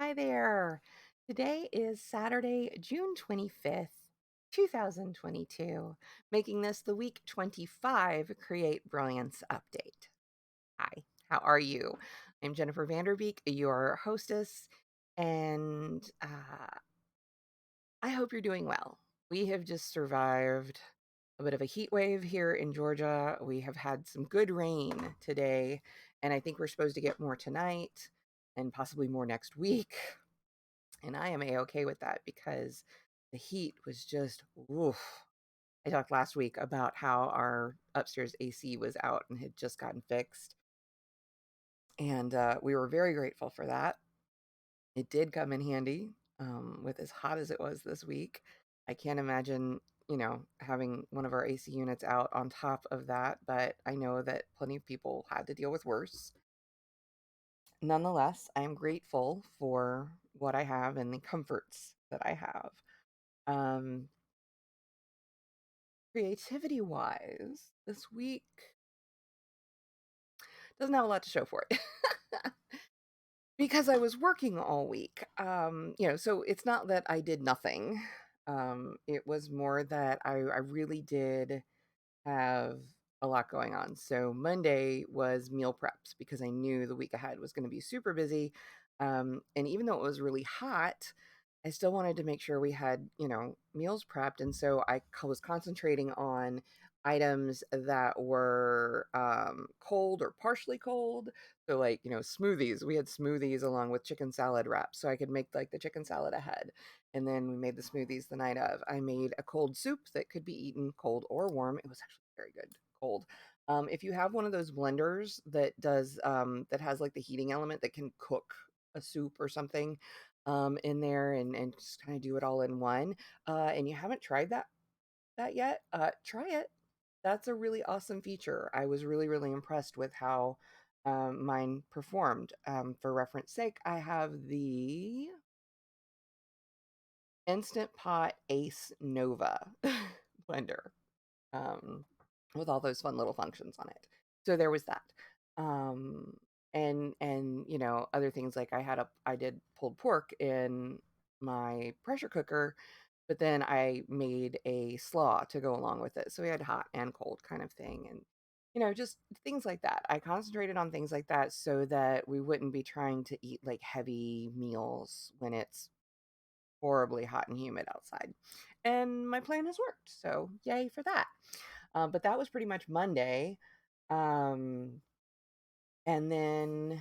Hi there. Today is Saturday, June 25th, 2022, making this the week 25 Create Brilliance update. Hi, how are you? I'm Jennifer Vanderbeek, your hostess, and I hope you're doing well. We have just survived a bit of a heat wave here in Georgia. We have had some good rain today, and I think we're supposed to get more tonight and possibly more next week. And I am a-okay with that because the heat was just oof. I talked last week about how our upstairs AC was out and had just gotten fixed. And we were very grateful for that. It did come in handy with as hot as it was this week. I can't imagine, having one of our AC units out on top of that, but I know that plenty of people had to deal with worse. Nonetheless, I am grateful for what I have and the comforts that I have. Um, Creativity wise, this week doesn't have a lot to show for it because I was working all week. So it's not that I did nothing. It was more that I really did have a lot going on. So Monday was meal preps because I knew the week ahead was going to be super busy. And even though it was really hot, I still wanted to make sure we had, meals prepped. And so was concentrating on items that were cold or partially cold. So, like, smoothies. We had smoothies along with chicken salad wraps. So I could make like the chicken salad ahead. And then we made the smoothies the night of. I made a cold soup that could be eaten cold or warm. It was actually very good cold. If you have one of those blenders that does that has like the heating element that can cook a soup or something in there and just kind of do it all in one, and you haven't tried that yet, try it. That's a really awesome feature. I was really impressed with how mine performed. For reference sake, I have the Instant Pot Ace Nova blender, um, with all those fun little functions on it. So there was that. Um, and other things like I did pulled pork in my pressure cooker, but then I made a slaw to go along with it. So we had hot and cold kind of thing. And just things like that. I concentrated on things like that so that we wouldn't be trying to eat like heavy meals when it's horribly hot and humid outside. And my plan has worked. So yay for that. But that was pretty much Monday. Um, and then,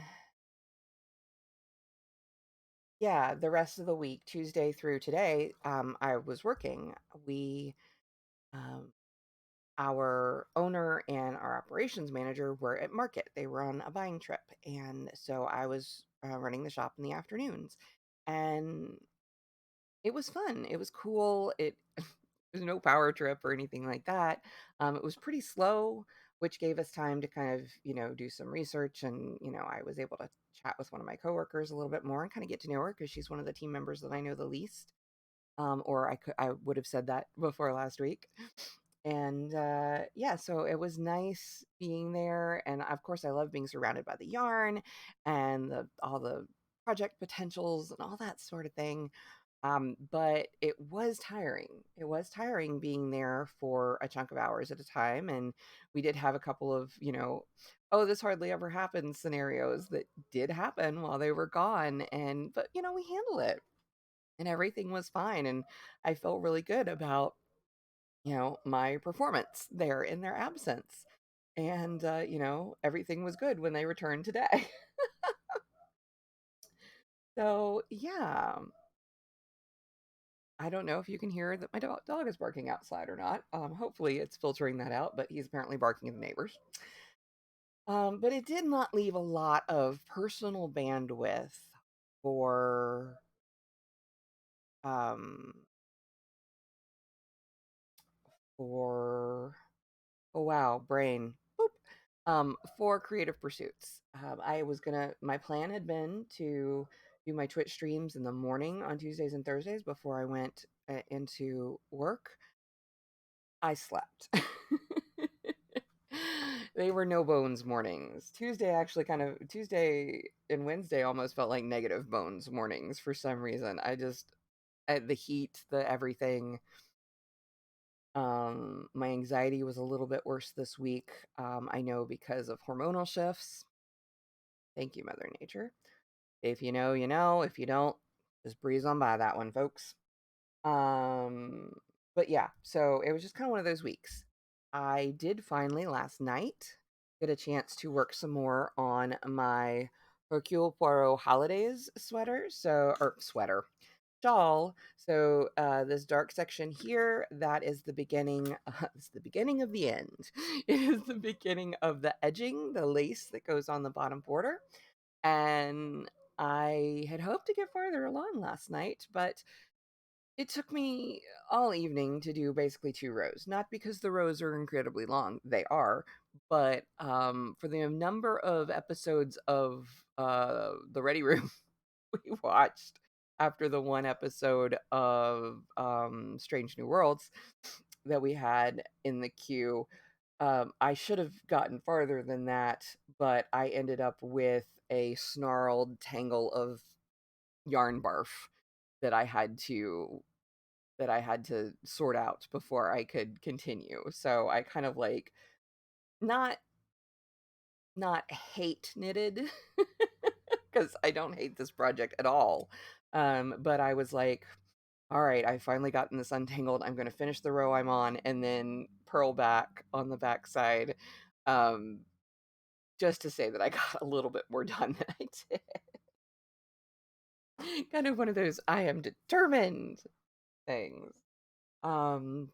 yeah, the rest of the week, Tuesday through today, I was working. Um, our owner and our operations manager were at market. They were on a buying trip. And so I was running the shop in the afternoons. And it was fun. It was cool. There's no power trip or anything like that. It was pretty slow, which gave us time to kind of, do some research. And, I was able to chat with one of my coworkers a little bit more and kind of get to know her because she's one of the team members that I know the least. Or I would have said that before last week. And yeah, so it was nice being there. And of course, I love being surrounded by the yarn and all the project potentials and all that sort of thing. But it was tiring. It was tiring being there for a chunk of hours at a time. And we did have a couple of, oh, this hardly ever happens scenarios that did happen while they were gone. But, we handled it and everything was fine. And I felt really good about, my performance there in their absence. And, everything was good when they returned today. So, yeah, I don't know if you can hear that my dog is barking outside or not. Hopefully, it's filtering that out, but he's apparently barking at the neighbors. But it did not leave a lot of personal bandwidth for um for oh wow, brain. Boop. For creative pursuits. My plan had been to do my Twitch streams in the morning on Tuesdays and Thursdays before I went into work. I slept. They were no bones mornings. Tuesday and Wednesday almost felt like negative bones mornings for some reason. The heat, the everything. My anxiety was a little bit worse this week. I know because of hormonal shifts. Thank you, Mother Nature. If you know, you know. If you don't, just breeze on by that one, folks. Um, but yeah, so it was just kind of one of those weeks. I did finally last night get a chance to work some more on my Hercule Poirot holidays sweater shawl. So this dark section here, that is the beginning. It's the beginning of the end. It is the beginning of the edging, the lace that goes on the bottom border, and I had hoped to get farther along last night, but it took me all evening to do basically 2 rows, not because the rows are incredibly long, they are, but, for the number of episodes of, The Ready Room we watched after the 1 episode of, Strange New Worlds that we had in the queue. I should have gotten farther than that, but I ended up with a snarled tangle of yarn barf that I had to sort out before I could continue. So I kind of like not not hate knitted because I don't hate this project at all. But I was like, all right, I finally gotten this untangled. I'm going to finish the row I'm on and then purl back on the back side, um, just to say that I got a little bit more done than I did. Kind of one of those I am determined things. Um,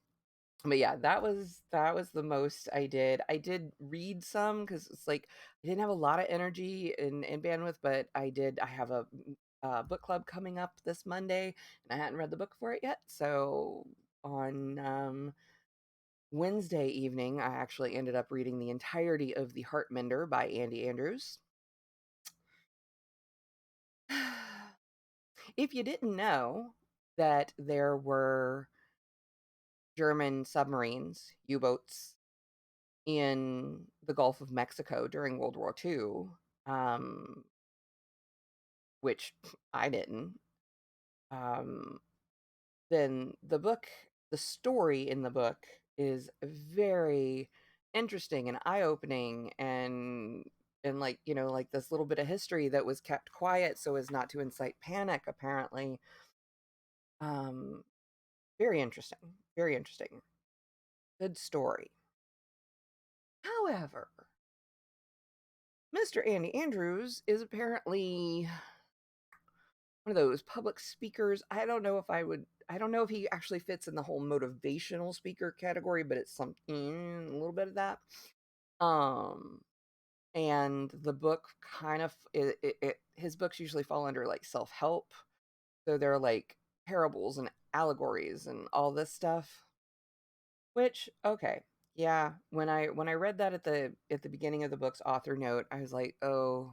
but yeah, that was the most I did. I did read some because it's like I didn't have a lot of energy and bandwidth, but I have a book club coming up this Monday, and I hadn't read the book for it yet. So on Wednesday evening, I actually ended up reading the entirety of The Heartmender by Andy Andrews. If you didn't know that there were German submarines, U-boats in the Gulf of Mexico during World War II, um, which I didn't, um, then the story in the book is very interesting and eye-opening, and like, like this little bit of history that was kept quiet so as not to incite panic, apparently. Um, Very interesting. Very interesting. Good story. However, Mr. Andy Andrews is apparently one of those public speakers. I don't know if he actually fits in the whole motivational speaker category, but it's something, a little bit of that. Um, and the book kind of, his books usually fall under like self help. So they're like parables and allegories and all this stuff, which, okay. Yeah, when I read that at the beginning of the book's author note, I was like, "Oh,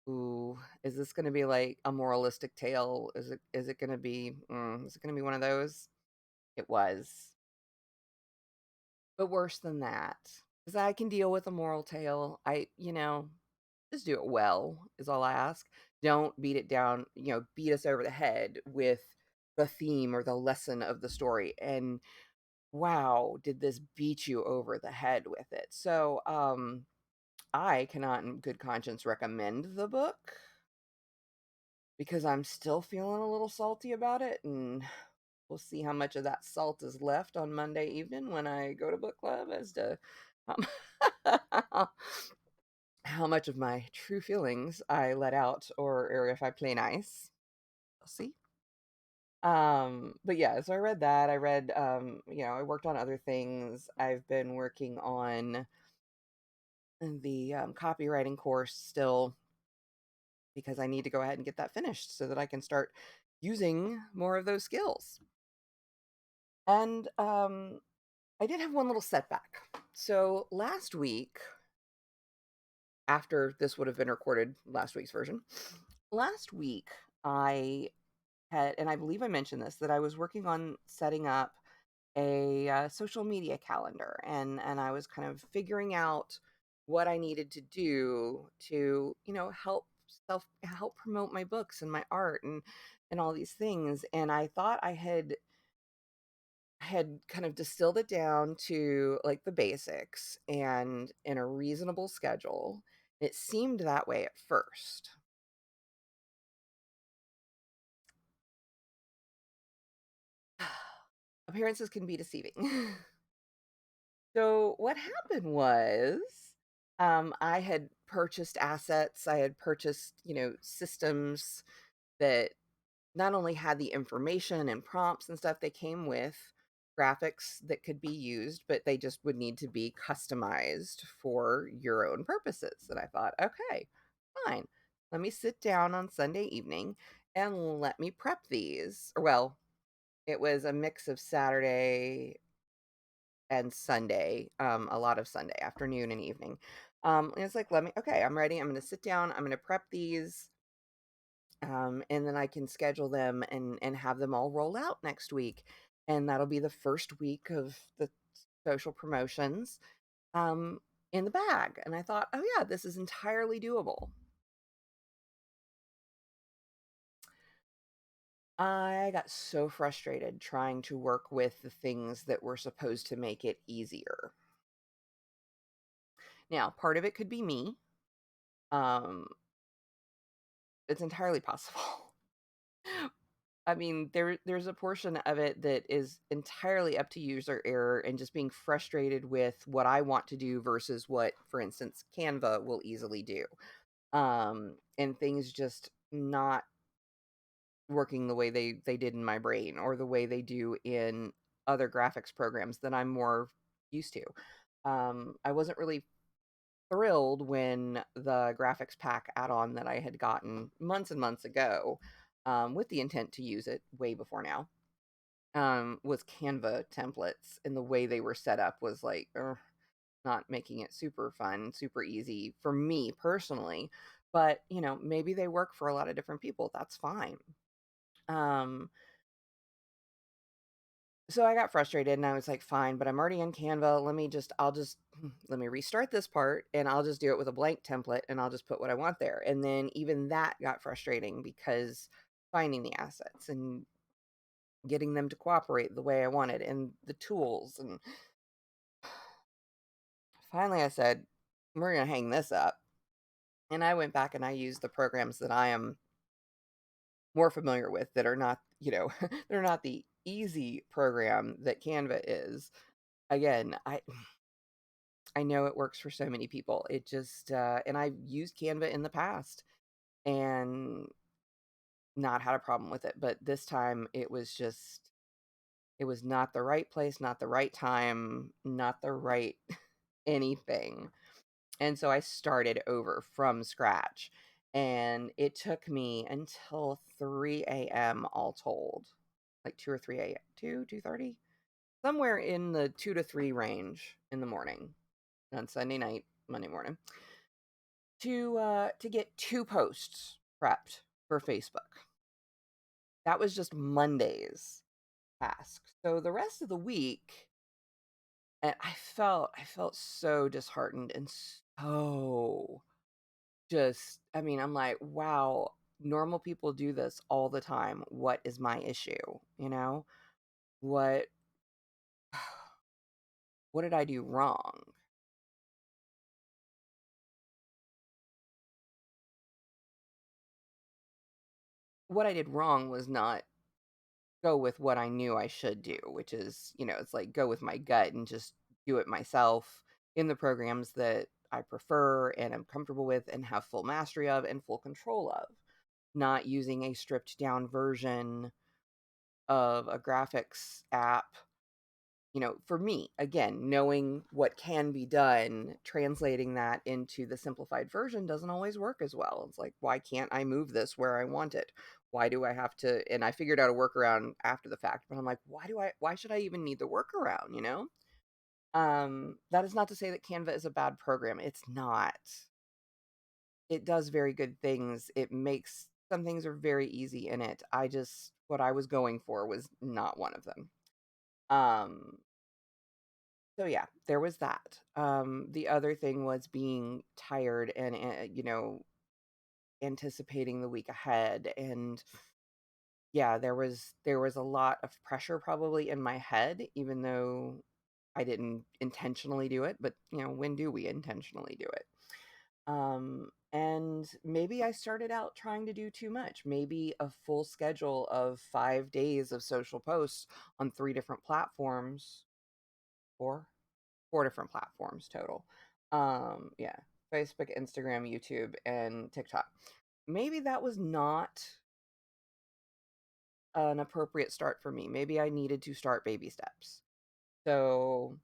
ooh, is this gonna be like a moralistic tale? Is it gonna be is it gonna be one of those?" It was. But worse than that. Because I can deal with a moral tale. Just do it well, is all I ask. Don't beat it down, beat us over the head with the theme or the lesson of the story. And wow, did this beat you over the head with it. So I cannot in good conscience recommend the book because I'm still feeling a little salty about it, and we'll see how much of that salt is left on Monday evening when I go to book club as to how, how much of my true feelings I let out, or if I play nice. We'll see. But yeah, so I read that. I read, I worked on other things. I've been working on the copywriting course still because I need to go ahead and get that finished so that I can start using more of those skills. And I did have one little setback. So last week, after this would have been recorded, last week's version, last week I had, and I believe I mentioned this, that I was working on setting up a social media calendar, and I was kind of figuring out what I needed to do to, help promote my books and my art and all these things. And I thought I had kind of distilled it down to like the basics and in a reasonable schedule. It seemed that way at first. Appearances can be deceiving. So what happened was, I had purchased assets. I had purchased, systems that not only had the information and prompts and stuff, they came with graphics that could be used, but they just would need to be customized for your own purposes. And I thought, okay, fine. Let me sit down on Sunday evening and let me prep these. Or, well, it was a mix of Saturday and Sunday, a lot of Sunday afternoon and evening. And it's like, okay, I'm ready. I'm going to sit down. I'm going to prep these, and then I can schedule them and have them all roll out next week. And that'll be the first week of the social promotions, um, in the bag. And I thought, oh yeah, this is entirely doable. I got so frustrated trying to work with the things that were supposed to make it easier. Now, part of it could be me. Um, it's entirely possible. I mean, there's a portion of it that is entirely up to user error and just being frustrated with what I want to do versus what, for instance, Canva will easily do. And things just not working the way they did in my brain or the way they do in other graphics programs that I'm more used to. I wasn't really thrilled when the graphics pack add-on that I had gotten months and months ago, with the intent to use it way before now, was Canva templates, and the way they were set up was like, not making it super fun, super easy for me personally. But maybe they work for a lot of different people. That's fine. Um, so I got frustrated and I was like, fine, but I'm already in Canva. I'll just let me restart this part and I'll just do it with a blank template and I'll just put what I want there. And then even that got frustrating because finding the assets and getting them to cooperate the way I wanted and the tools. And finally I said, we're going to hang this up. And I went back and I used the programs that I am more familiar with that are not, they're not the easy program that Canva is. Again, I know it works for so many people. It just, and I've used Canva in the past and not had a problem with it. But this time it was not the right place, not the right time, not the right anything. And so I started over from scratch. And it took me until 3 a.m. all told, like 2 or 3 a.m., 2:30, somewhere in the 2 to 3 range in the morning on Sunday night, Monday morning, to get 2 posts prepped for Facebook. That was just Monday's task. So the rest of the week, and I felt so disheartened and so just, I mean, I'm like, wow, normal people do this all the time. What is my issue? You know? What what did I do wrong? What I did wrong was not go with what I knew I should do, which is, it's like go with my gut and just do it myself in the programs that I prefer and am comfortable with and have full mastery of and full control of, not using a stripped down version of a graphics app. For me, again, knowing what can be done, translating that into the simplified version doesn't always work as well. It's like, why can't I move this where I want it? Why do I have to? And I figured out a workaround after the fact, but I'm like, why should I even need the workaround? That is not to say that Canva is a bad program. It's not. It does very good things. It makes some things are very easy in it. What I was going for was not one of them. Um, so yeah, there was that. The other thing was being tired and, anticipating the week ahead. And yeah, there was a lot of pressure probably in my head, even though I didn't intentionally do it. But when do we intentionally do it? And maybe I started out trying to do too much. Maybe a full schedule of 5 days of social posts on 3 different platforms, four, 4 different platforms total. Yeah, Facebook, Instagram, YouTube, and TikTok. Maybe that was not an appropriate start for me. Maybe I needed to start baby steps. So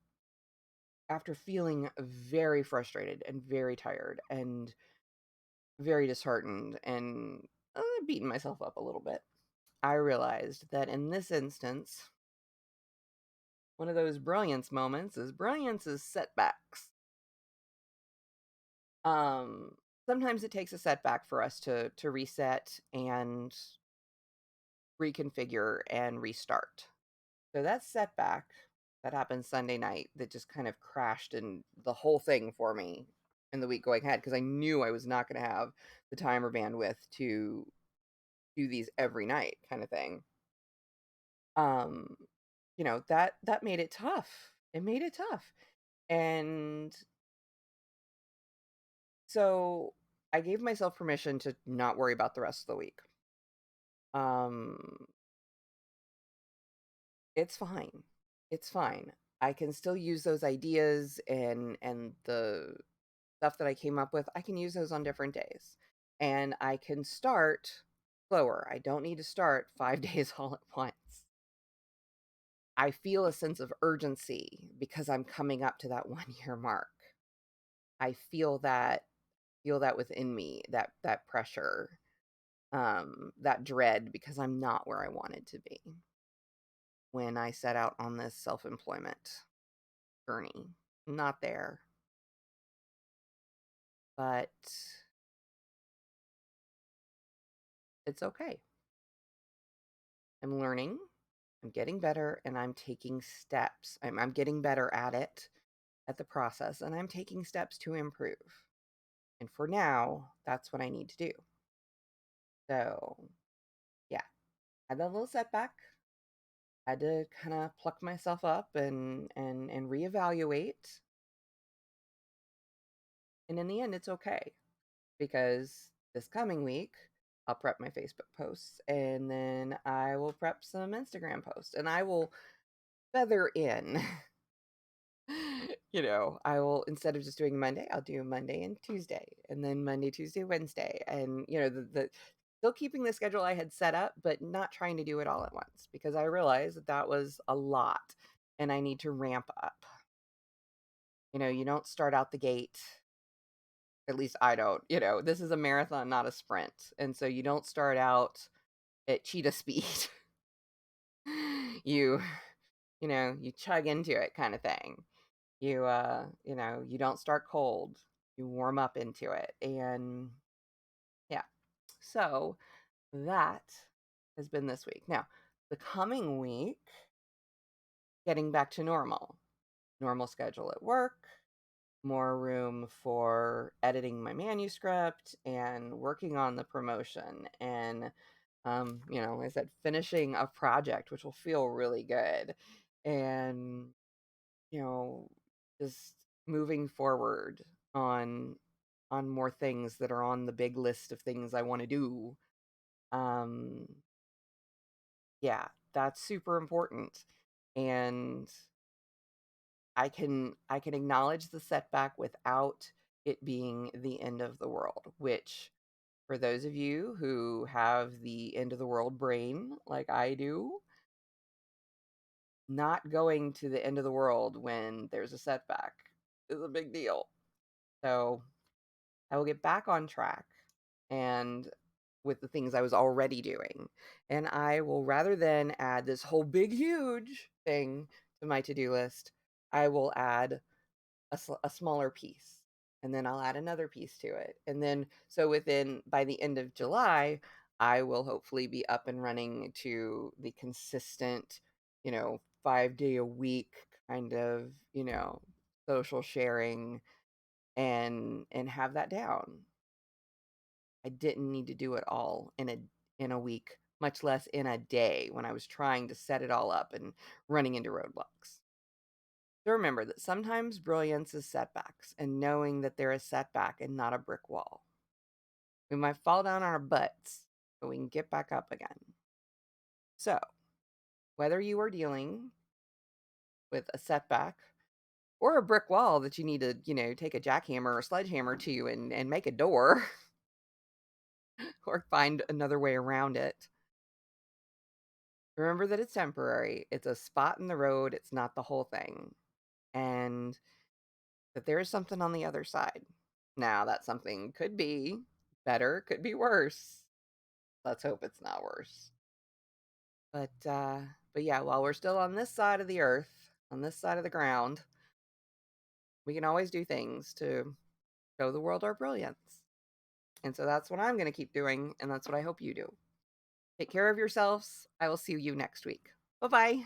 after feeling very frustrated and very tired and very disheartened and beating myself up a little bit, I realized that in this instance, one of those brilliance is setbacks. Um, Sometimes it takes a setback for us to reset and reconfigure and restart. So that setback that happened Sunday night that just kind of crashed in the whole thing for me in the week going ahead, because I knew I was not going to have the time or bandwidth to do these every night kind of thing. um that made it tough. It made it tough. And so I gave myself permission to not worry about the rest of the week. um it's fine. It's fine. I can still use those ideas and the stuff that I came up with. I can use those on different days, and I can start slower. I don't need to start 5 days all at once. I feel a sense of urgency because I'm coming up to that 1 year mark. I feel that within me, that pressure, that dread, because I'm not where I wanted to be when I set out on this self-employment journey. Not there, but it's okay. I'm learning, I'm getting better, and I'm taking steps. I'm getting better at it, at the process, and I'm taking steps to improve. And for now, that's what I need to do. So, yeah, I had a little setback. I had to kind of pluck myself up and reevaluate. And in the end, it's okay, because this coming week, I'll prep my Facebook posts, and then I will prep some Instagram posts, and I will feather in. I will, instead of just doing Monday, I'll do Monday and Tuesday, and then Monday, Tuesday, Wednesday, and the still keeping the schedule I had set up, but not trying to do it all at once, because I realized that was a lot, and I need to ramp up. You don't start out the gate. At least I don't. This is a marathon, not a sprint, and so you don't start out at cheetah speed. you you chug into it, kind of thing. You don't start cold. You warm up into it. And yeah. So that has been this week. Now, the coming week, getting back to normal schedule at work, more room for editing my manuscript and working on the promotion. And like I said, finishing a project, which will feel really good. And you know, just moving forward on more things that are on the big list of things I want to do. Um, yeah, that's super important. And I can acknowledge the setback without it being the end of the world, which, for those of you who have the end of the world brain like I do, not going to the end of the world when there's a setback is a big deal. So I will get back on track and with the things I was already doing. And I will, rather than add this whole big, huge thing to my to-do list, I will add a smaller piece. And then I'll add another piece to it. And then, so by the end of July, I will hopefully be up and running to the consistent, 5-day a week kind of, social sharing and have that down. I didn't need to do it all in a week, much less in a day when I was trying to set it all up and running into roadblocks. So remember that sometimes brilliance is setbacks and knowing that they're a setback and not a brick wall. We might fall down on our butts, but we can get back up again. So, whether you are dealing with a setback or a brick wall that you need to, take a jackhammer or sledgehammer to and make a door or find another way around it, remember that it's temporary. It's a spot in the road, it's not the whole thing. And that there is something on the other side. Now, that something could be better, could be worse. Let's hope it's not worse. But yeah, while we're still on this side of the earth, on this side of the ground, we can always do things to show the world our brilliance. And so that's what I'm going to keep doing, and that's what I hope you do. Take care of yourselves. I will see you next week. Bye bye.